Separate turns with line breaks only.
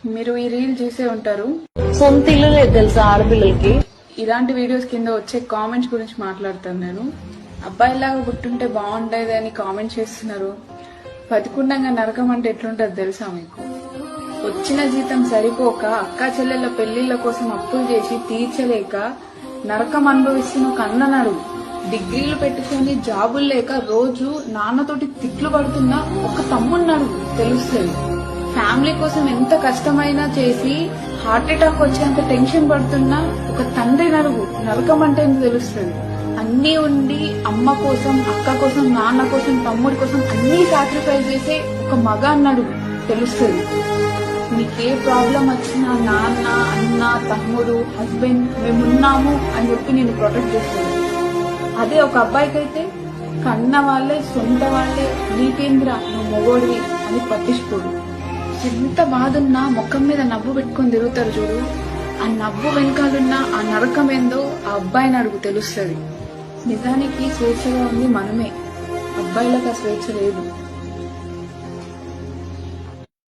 మీరు ఈ రీల్ చూసే ఉంటారు.
సొంత ఇల్లు లేదు తెలుసా ఆడపిల్లలకి.
ఇలాంటి వీడియోస్ కింద వచ్చే కామెంట్స్ గురించి మాట్లాడతాను నేను. అబ్బాయిలాగా పుట్టుంటే బాగుండేది అని కామెంట్ చేస్తున్నారు. బతికుండగా నరకం అంటే ఎట్లుంటది తెలుసా మీకు? వచ్చిన జీతం సరిపోక అక్కా చెల్లెళ్ళ పెళ్లిళ్ల కోసం అప్పులు చేసి తీర్చలేక నరకం అనుభవిస్తున్న ఒక అన్ననాడు. డిగ్రీలు పెట్టుకుని జాబులు లేక రోజు నాన్నతోటి తిట్లు పడుతున్న ఒక తమ్మున్నాడు తెలుస్తుంది. ఫ్యామిలీ కోసం ఎంత కష్టమైనా చేసి హార్ట్ అటాక్ వచ్చేంత టెన్షన్ పడుతున్న ఒక తండ్రి నరకం అంటే తెలుస్తుంది. అన్నీ ఉండి అమ్మ కోసం, అక్క కోసం, నాన్న కోసం, తమ్ముడి కోసం అన్ని సాక్రిఫైస్ చేసే ఒక మగ అన్నాడు తెలుస్తుంది. నీకే ప్రాబ్లం వచ్చినా నాన్న, అన్న, తమ్ముడు, హస్బెండ్ మేమున్నాము అని చెప్పి నేను ప్రొటెక్ట్ చేస్తాను. అదే ఒక అబ్బాయికైతే కన్న వాళ్ళే, సొంత వాళ్ళే నీకేంద్ర నువ్వు మొగోడివి అని పట్టించుకోడు. ఎంత బాధున్నా ముఖం మీద నవ్వు పెట్టుకుని తిరుగుతారు చూడు. ఆ నవ్వు వెనకాలన్న ఆ నరకం ఏందో ఆ అబ్బాయిని అడుగు తెలుస్తుంది. నిజానికి స్వేచ్ఛగా ఉంది మనమే, అబ్బాయిలకు ఆ స్వేచ్ఛ లేదు.